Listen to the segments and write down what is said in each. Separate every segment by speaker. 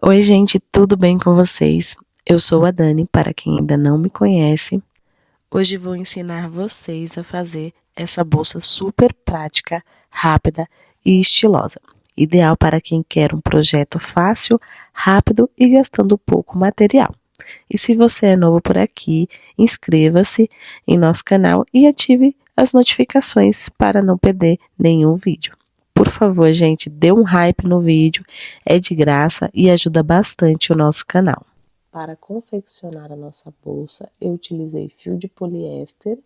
Speaker 1: Oi, gente, tudo bem com vocês? Eu sou a Dani, para quem ainda não me conhece. Hoje vou ensinar vocês a fazer essa bolsa super prática, rápida e estilosa. Ideal para quem quer um projeto fácil, rápido e gastando pouco material. E se você é novo por aqui, inscreva-se em nosso canal e ative as notificações para não perder nenhum vídeo. Por favor, gente, dê um hype no vídeo, é de graça e ajuda bastante o nosso canal. Para confeccionar a nossa bolsa, eu utilizei fio de poliéster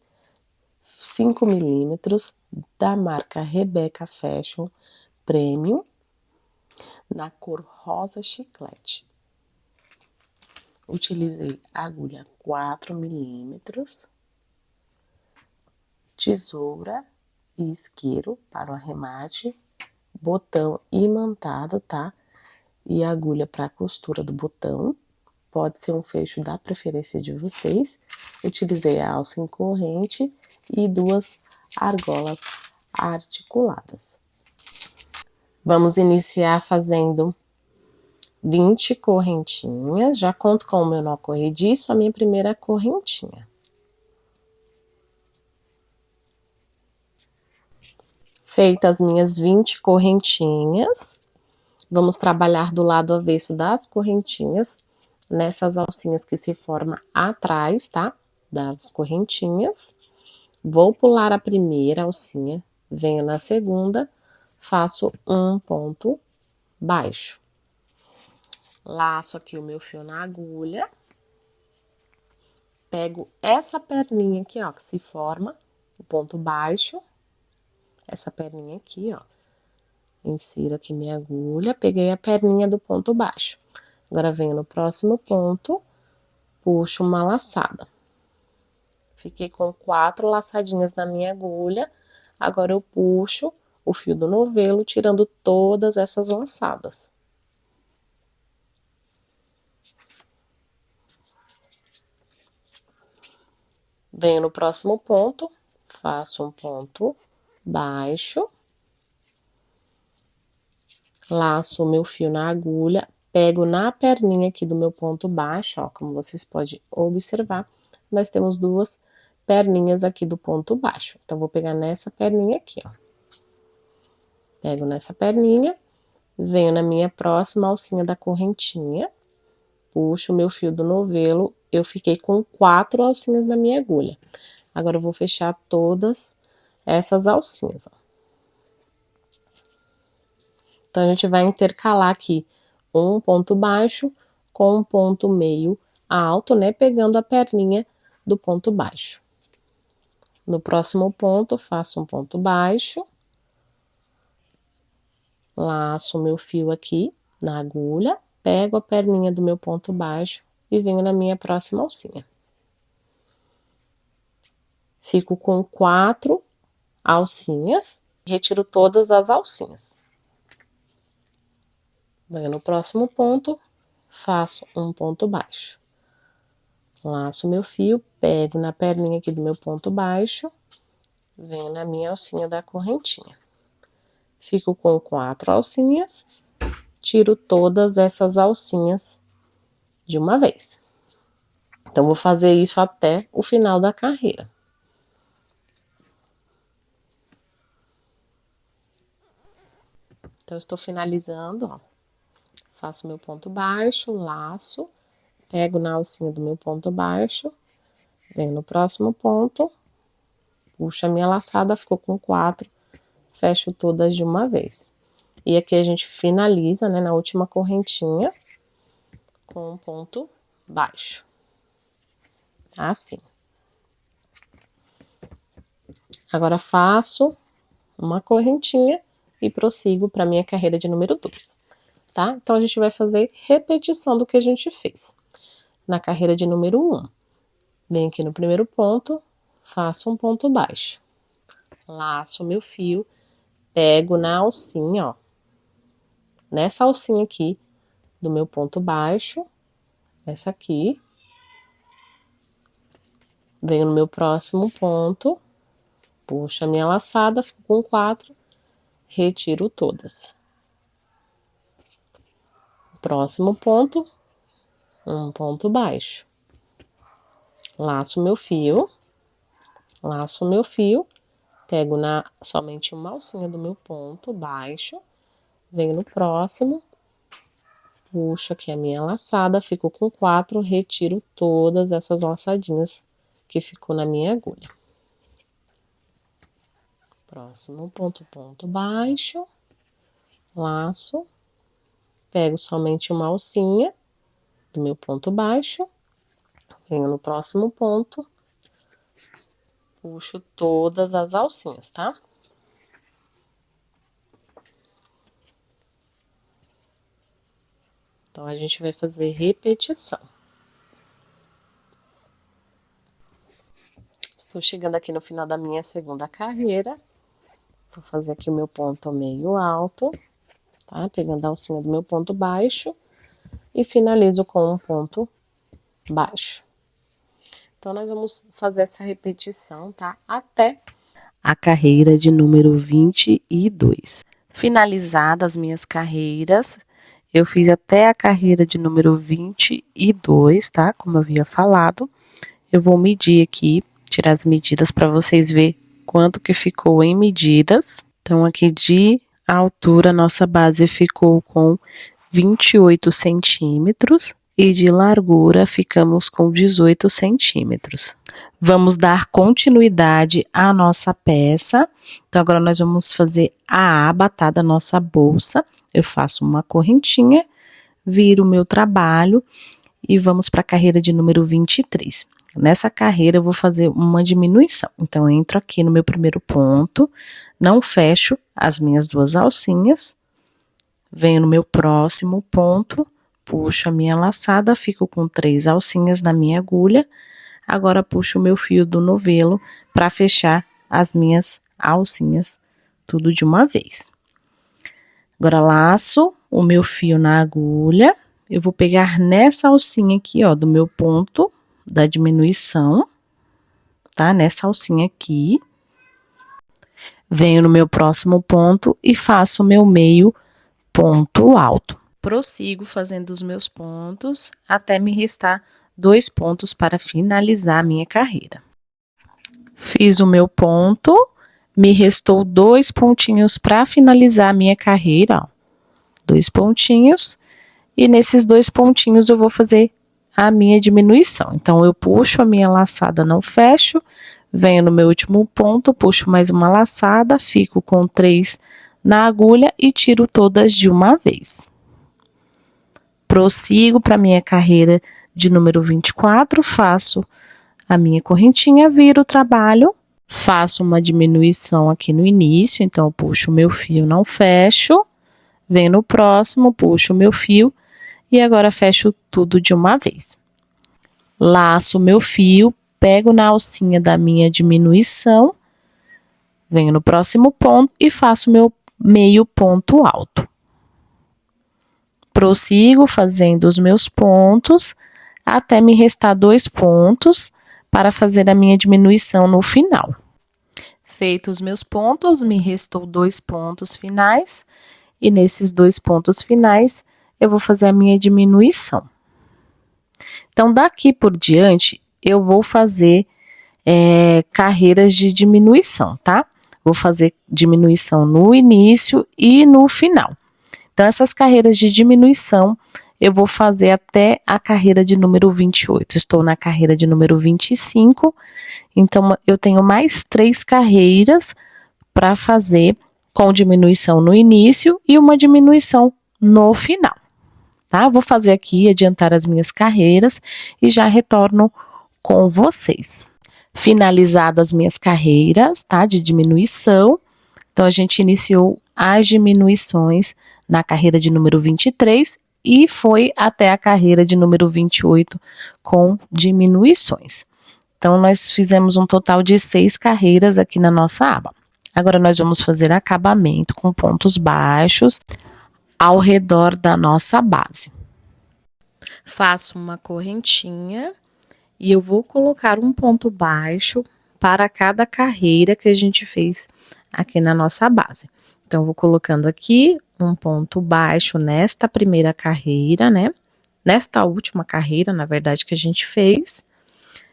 Speaker 1: 5 milímetros da marca Rebecca Fashion Premium, na cor rosa chiclete. Utilizei agulha 4 milímetros, tesoura e isqueiro para o arremate, botão imantado, tá? E agulha para a costura do botão. Pode ser um fecho da preferência de vocês. Utilizei a alça em corrente e 2 argolas articuladas. Vamos iniciar fazendo 20 correntinhas. Já conto com o meu nó corrediço, a minha primeira correntinha. Feitas as minhas 20 correntinhas, vamos trabalhar do lado avesso das correntinhas, nessas alcinhas que se formam atrás, tá? Das correntinhas. Vou pular a primeira alcinha, venho na segunda, faço um ponto baixo. Laço aqui o meu fio na agulha. Pego essa perninha aqui, ó, que se forma, o ponto baixo. Essa perninha aqui, ó. Insiro aqui minha agulha, peguei a perninha do ponto baixo. Agora venho no próximo ponto, puxo uma laçada. Fiquei com 4 laçadinhas na minha agulha. Agora eu puxo o fio do novelo, tirando todas essas laçadas. Venho no próximo ponto, faço um ponto baixo. Laço o meu fio na agulha, pego na perninha aqui do meu ponto baixo, ó, como vocês podem observar, nós temos 2 perninhas aqui do ponto baixo. Então, vou pegar nessa perninha aqui, ó. Pego nessa perninha, venho na minha próxima alcinha da correntinha, puxo o meu fio do novelo, eu fiquei com 4 alcinhas na minha agulha. Agora, eu vou fechar todas essas alcinhas, ó. Então, a gente vai intercalar aqui um ponto baixo com um ponto meio alto, né? Pegando a perninha do ponto baixo. No próximo ponto, faço um ponto baixo. Laço o meu fio aqui na agulha, pego a perninha do meu ponto baixo e venho na minha próxima alcinha. Fico com 4 alcinhas, retiro todas as alcinhas. Venho no próximo ponto, faço um ponto baixo. Laço meu fio, pego na perninha aqui do meu ponto baixo, venho na minha alcinha da correntinha. Fico com 4 alcinhas, tiro todas essas alcinhas de uma vez. Então, vou fazer isso até o final da carreira. Então, eu estou finalizando, ó. Faço meu ponto baixo, laço, pego na alcinha do meu ponto baixo, venho no próximo ponto, puxo a minha laçada, ficou com 4, fecho todas de uma vez. E aqui a gente finaliza, né, na última correntinha, com um ponto baixo. Assim. Agora, faço uma correntinha e prossigo para minha carreira de número 2. Tá? Então, a gente vai fazer repetição do que a gente fez. Na carreira de número 1, venho aqui no primeiro ponto, faço um ponto baixo. Laço o meu fio, pego na alcinha, ó. Nessa alcinha aqui do meu ponto baixo, essa aqui. Venho no meu próximo ponto, puxo a minha laçada, fico com 4, retiro todas. Próximo ponto, um ponto baixo. Laço meu fio, pego somente uma alcinha do meu ponto baixo, venho no próximo, puxo aqui a minha laçada, fico com 4, retiro todas essas laçadinhas que ficou na minha agulha. Próximo ponto baixo, laço, pego somente uma alcinha do meu ponto baixo, venho no próximo ponto, puxo todas as alcinhas, tá? Então, a gente vai fazer repetição. Estou chegando aqui no final da minha segunda carreira. Vou fazer aqui o meu ponto meio alto, tá? Pegando a alcinha do meu ponto baixo e finalizo com um ponto baixo. Então, nós vamos fazer essa repetição, tá? Até a carreira de número 22. Finalizadas as minhas carreiras, eu fiz até a carreira de número 22, tá? Como eu havia falado. Eu vou medir aqui, tirar as medidas para vocês verem quanto que ficou em medidas. Então, aqui de altura, nossa base ficou com 28 centímetros e de largura ficamos com 18 centímetros. Vamos dar continuidade à nossa peça. Então, agora nós vamos fazer a aba, tá, da nossa bolsa. Eu faço uma correntinha, viro o meu trabalho e vamos para a carreira de número 23. Nessa carreira, eu vou fazer uma diminuição. Então, eu entro aqui no meu primeiro ponto, não fecho as minhas duas alcinhas, venho no meu próximo ponto, puxo a minha laçada, fico com 3 alcinhas na minha agulha. Agora, puxo o meu fio do novelo para fechar as minhas alcinhas, tudo de uma vez. Agora, laço o meu fio na agulha. Eu vou pegar nessa alcinha aqui, ó, do meu ponto da diminuição, tá? Nessa alcinha aqui. Venho no meu próximo ponto e faço o meu meio ponto alto. Prossigo fazendo os meus pontos até me restar 2 pontos para finalizar a minha carreira. Fiz o meu ponto, me restou 2 pontinhos para finalizar a minha carreira, ó. 2 pontinhos, e nesses 2 pontinhos eu vou fazer a minha diminuição. Então, eu puxo a minha laçada, não fecho, venho no meu último ponto, puxo mais uma laçada, fico com 3 na agulha e tiro todas de uma vez. Prossigo para minha carreira de número 24, faço a minha correntinha, viro o trabalho, faço uma diminuição aqui no início, então eu puxo o meu fio, não fecho, venho no próximo, puxo o meu fio e agora fecho tudo de uma vez. Laço o meu fio, pego na alcinha da minha diminuição, venho no próximo ponto e faço meu meio ponto alto. Prossigo fazendo os meus pontos até me restar 2 pontos para fazer a minha diminuição no final. Feitos os meus pontos, me restou 2 pontos finais e nesses 2 pontos finais eu vou fazer a minha diminuição. Então, daqui por diante, eu vou fazer carreiras de diminuição, tá? Vou fazer diminuição no início e no final. Então, essas carreiras de diminuição, eu vou fazer até a carreira de número 28. Estou na carreira de número 25, então, eu tenho mais 3 carreiras para fazer com diminuição no início e uma diminuição no final, tá? Vou fazer aqui, adiantar as minhas carreiras e já retorno com vocês. Finalizadas as minhas carreiras, tá? De diminuição. Então, a gente iniciou as diminuições na carreira de número 23 e foi até a carreira de número 28 com diminuições. Então, nós fizemos um total de 6 carreiras aqui na nossa aba. Agora, nós vamos fazer acabamento com pontos baixos ao redor da nossa base. Faço uma correntinha e eu vou colocar um ponto baixo para cada carreira que a gente fez aqui na nossa base. Então, vou colocando aqui um ponto baixo nesta primeira carreira, né? Nesta última carreira, na verdade, que a gente fez.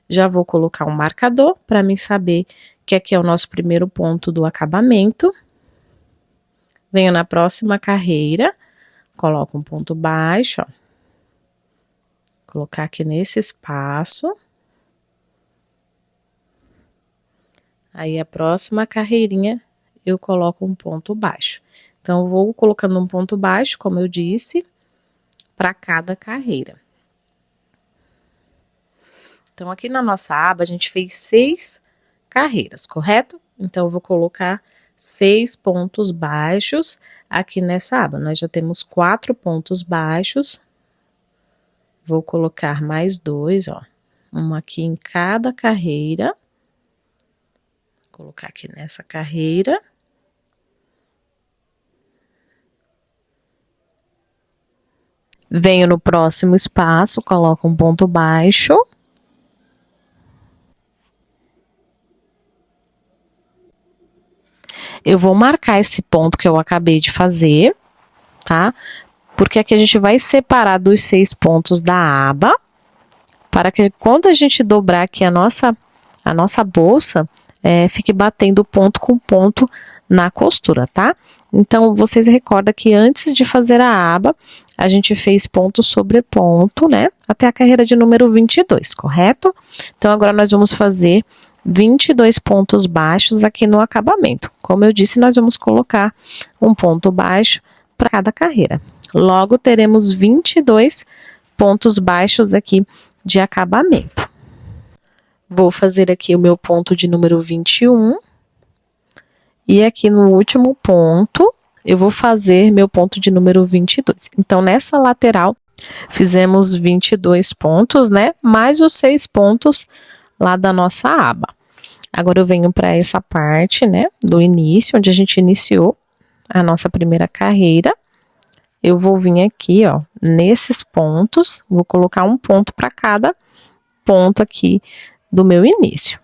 Speaker 1: Já vou colocar um marcador para mim saber que aqui é o nosso primeiro ponto do acabamento. Venho na próxima carreira, coloco um ponto baixo, ó. Colocar aqui nesse espaço. Aí, a próxima carreirinha, eu coloco um ponto baixo. Então, eu vou colocando um ponto baixo, como eu disse, para cada carreira. Então, aqui na nossa aba, a gente fez 6 carreiras, correto? Então, eu vou colocar 6 pontos baixos aqui nessa aba. Nós já temos 4 pontos baixos. Vou colocar mais 2, ó. Um aqui em cada carreira. Vou colocar aqui nessa carreira. Venho no próximo espaço, coloco um ponto baixo. Eu vou marcar esse ponto que eu acabei de fazer, tá? Porque aqui a gente vai separar dos 6 pontos da aba, para que quando a gente dobrar aqui a nossa bolsa, fique batendo ponto com ponto na costura, tá? Então, vocês recordam que antes de fazer a aba, a gente fez ponto sobre ponto, né? Até a carreira de número 22, correto? Então, agora nós vamos fazer 22 pontos baixos aqui no acabamento. Como eu disse, nós vamos colocar um ponto baixo para cada carreira. Logo, teremos 22 pontos baixos aqui de acabamento. Vou fazer aqui o meu ponto de número 21. E aqui no último ponto, eu vou fazer meu ponto de número 22. Então, nessa lateral, fizemos 22 pontos, né? Mais os 6 pontos lá da nossa aba. Agora, eu venho para essa parte, né? Do início, onde a gente iniciou a nossa primeira carreira. Eu vou vir aqui, ó, nesses pontos, vou colocar um ponto para cada ponto aqui do meu início.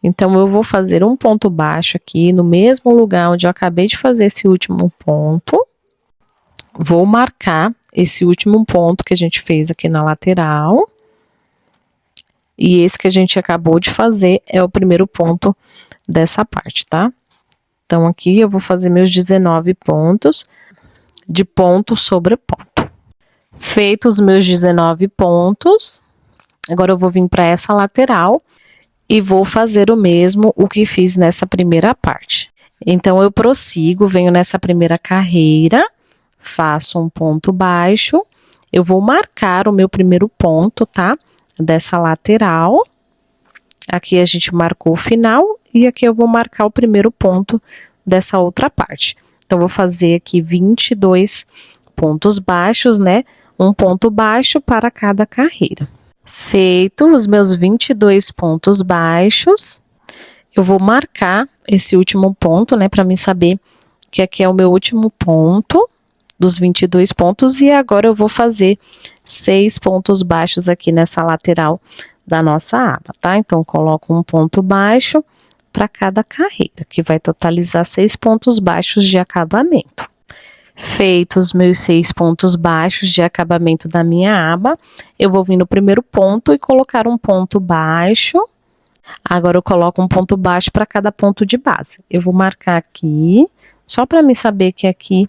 Speaker 1: Então, eu vou fazer um ponto baixo aqui no mesmo lugar onde eu acabei de fazer esse último ponto. Vou marcar esse último ponto que a gente fez aqui na lateral. E esse que a gente acabou de fazer é o primeiro ponto dessa parte, tá? Então, aqui eu vou fazer meus 19 pontos de ponto sobre ponto. Feitos os meus 19 pontos, agora eu vou vir para essa lateral e vou fazer o mesmo o que fiz nessa primeira parte. Então, eu prossigo, venho nessa primeira carreira, faço um ponto baixo, eu vou marcar o meu primeiro ponto, tá? Dessa lateral. Aqui a gente marcou o final e aqui eu vou marcar o primeiro ponto dessa outra parte. Então, vou fazer aqui 22 pontos baixos, né? Um ponto baixo para cada carreira. Feito os meus 22 pontos baixos, eu vou marcar esse último ponto, né, para mim saber que aqui é o meu último ponto dos 22 pontos e agora eu vou fazer 6 pontos baixos aqui nessa lateral da nossa aba, tá? Então, coloco um ponto baixo para cada carreira, que vai totalizar 6 pontos baixos de acabamento. Feitos os meus 6 pontos baixos de acabamento da minha aba, eu vou vir no primeiro ponto e colocar um ponto baixo. Agora, eu coloco um ponto baixo para cada ponto de base. Eu vou marcar aqui, só para me saber que aqui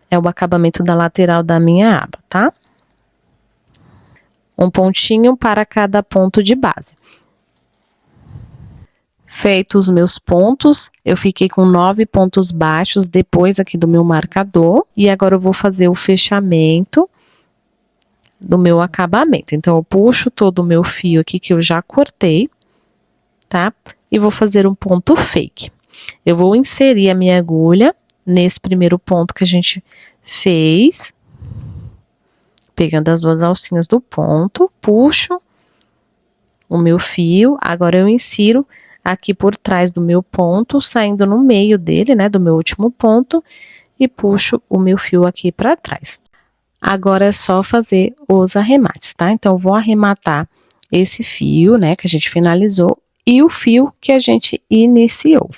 Speaker 1: é o acabamento da lateral da minha aba, tá? Um pontinho para cada ponto de base. Feitos os meus pontos, eu fiquei com 9 pontos baixos depois aqui do meu marcador. E agora eu vou fazer o fechamento do meu acabamento. Então, eu puxo todo o meu fio aqui que eu já cortei, tá? E vou fazer um ponto fake. Eu vou inserir a minha agulha nesse primeiro ponto que a gente fez. Pegando as 2 alcinhas do ponto, puxo o meu fio. Agora, eu insiro aqui por trás do meu ponto, saindo no meio dele, né, do meu último ponto, e puxo o meu fio aqui para trás. Agora é só fazer os arremates, tá? Então, eu vou arrematar esse fio, né, que a gente finalizou, e o fio que a gente iniciou.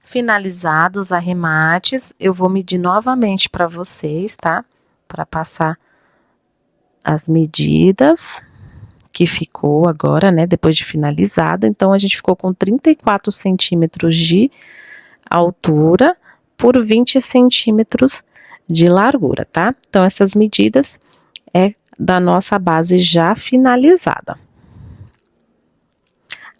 Speaker 1: Finalizados os arremates, eu vou medir novamente para vocês, tá? Para passar as medidas que ficou agora, né? Depois de finalizado. Então, a gente ficou com 34 centímetros de altura por 20 centímetros de largura, tá? Então, essas medidas é da nossa base já finalizada.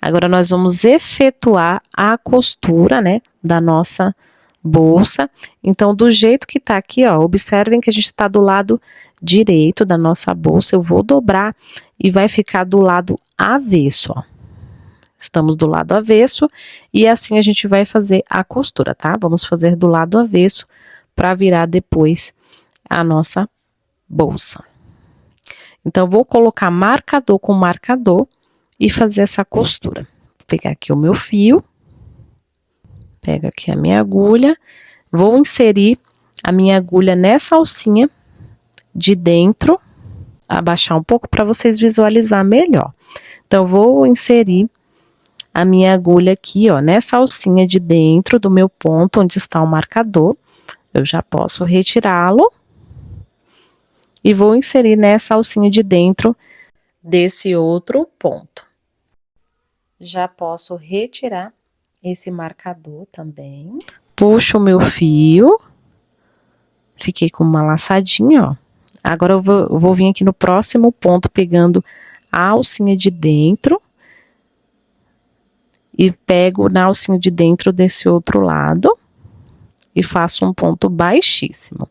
Speaker 1: Agora, nós vamos efetuar a costura, né, da nossa bolsa. Então, do jeito que tá aqui, ó, observem que a gente tá do lado direito da nossa bolsa. Eu vou dobrar e vai ficar do lado avesso, ó. Estamos do lado avesso e assim a gente vai fazer a costura, tá? Vamos fazer do lado avesso para virar depois a nossa bolsa. Então, vou colocar marcador com marcador e fazer essa costura. Vou pegar aqui o meu fio, pego aqui a minha agulha, vou inserir a minha agulha nessa alcinha de dentro, abaixar um pouco para vocês visualizar melhor. Então, vou inserir a minha agulha aqui, ó, nessa alcinha de dentro do meu ponto onde está o marcador. Eu já posso retirá-lo e vou inserir nessa alcinha de dentro desse outro ponto. Já posso retirar esse marcador também. Puxo o meu fio. Fiquei com uma laçadinha, ó. Agora eu vou vir aqui no próximo ponto pegando a alcinha de dentro e pego na alcinha de dentro desse outro lado e faço um ponto baixíssimo.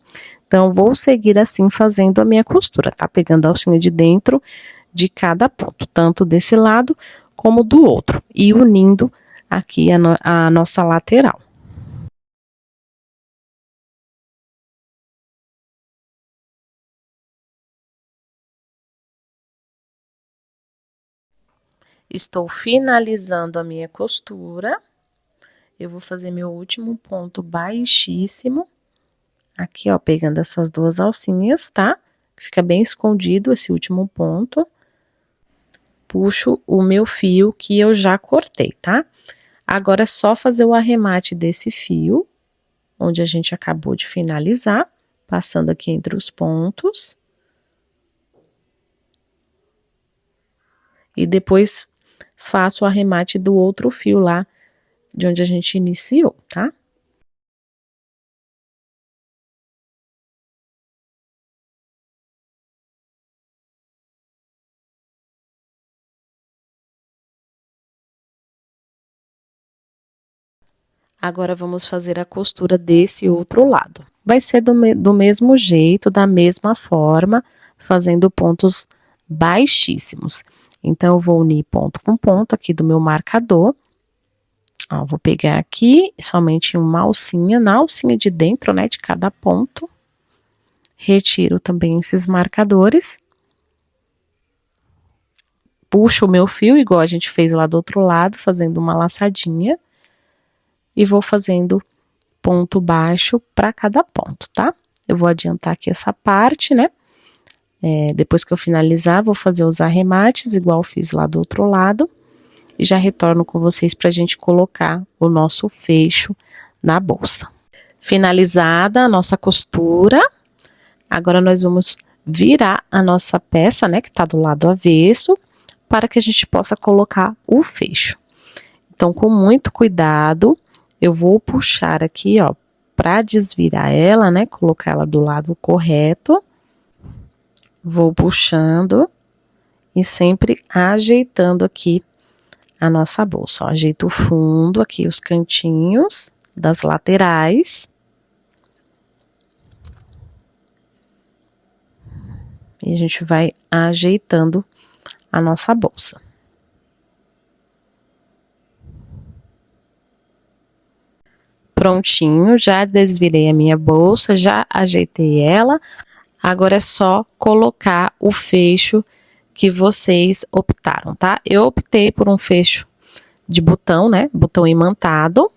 Speaker 1: Então, vou seguir assim fazendo a minha costura, tá? Pegando a alcinha de dentro de cada ponto, tanto desse lado como do outro, e unindo aqui a nossa lateral. Estou finalizando a minha costura. Eu vou fazer meu último ponto baixíssimo. Aqui, ó, pegando essas duas alcinhas, tá? Fica bem escondido esse último ponto. Puxo o meu fio que eu já cortei, tá? Agora é só fazer o arremate desse fio, onde a gente acabou de finalizar, passando aqui entre os pontos. E depois faço o arremate do outro fio lá, de onde a gente iniciou, tá? Agora, vamos fazer a costura desse outro lado. Vai ser do mesmo jeito, da mesma forma, fazendo pontos baixíssimos. Então, eu vou unir ponto com ponto aqui do meu marcador. Ó, vou pegar aqui somente uma alcinha, na alcinha de dentro, né, de cada ponto. Retiro também esses marcadores. Puxo o meu fio, igual a gente fez lá do outro lado, fazendo uma laçadinha. E vou fazendo ponto baixo para cada ponto, tá? Eu vou adiantar aqui essa parte, né? Depois que eu finalizar, vou fazer os arremates, igual fiz lá do outro lado. E já retorno com vocês pra gente colocar o nosso fecho na bolsa. Finalizada a nossa costura, agora nós vamos virar a nossa peça, né? Que tá do lado avesso, para que a gente possa colocar o fecho. Então, com muito cuidado, eu vou puxar aqui, ó, para desvirar ela, né? Colocar ela do lado correto. Vou puxando e sempre ajeitando aqui a nossa bolsa, ó. Ajeito o fundo aqui, os cantinhos das laterais. E a gente vai ajeitando a nossa bolsa. Prontinho, já desvirei a minha bolsa, já ajeitei ela. Agora é só colocar o fecho que vocês optaram, tá? Eu optei por um fecho de botão, né? Botão imantado.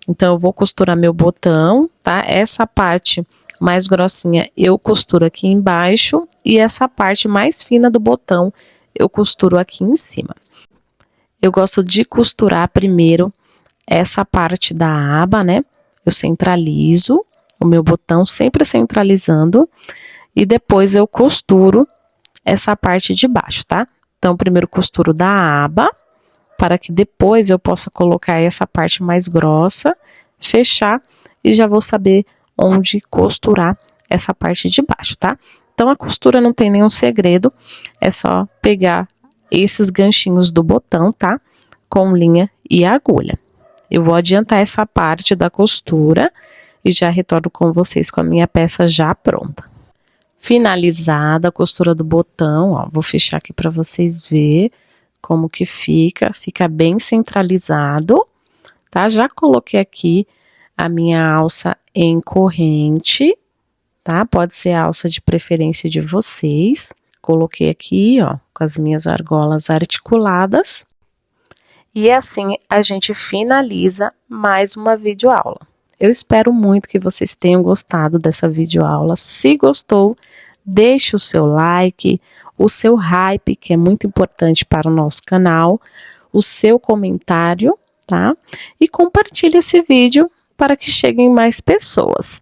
Speaker 1: Então, eu vou costurar meu botão, tá? Essa parte mais grossinha eu costuro aqui embaixo e essa parte mais fina do botão eu costuro aqui em cima. Eu gosto de costurar primeiro essa parte da aba, né? Eu centralizo o meu botão, sempre centralizando, e depois eu costuro essa parte de baixo, tá? Então, primeiro costuro da aba, para que depois eu possa colocar essa parte mais grossa, fechar e já vou saber onde costurar essa parte de baixo, tá? Então, a costura não tem nenhum segredo, é só pegar esses ganchinhos do botão, tá? Com linha e agulha. Eu vou adiantar essa parte da costura e já retorno com vocês com a minha peça já pronta. Finalizada a costura do botão, ó, vou fechar aqui para vocês verem como que fica bem centralizado, tá? Já coloquei aqui a minha alça em corrente, tá? Pode ser a alça de preferência de vocês. Coloquei aqui, ó, com as minhas argolas articuladas. E assim a gente finaliza mais uma videoaula. Eu espero muito que vocês tenham gostado dessa videoaula. Se gostou, deixe o seu like, o seu hype, que é muito importante para o nosso canal, o seu comentário, tá? E compartilhe esse vídeo para que cheguem mais pessoas.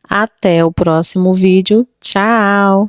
Speaker 1: Até o próximo vídeo. Tchau!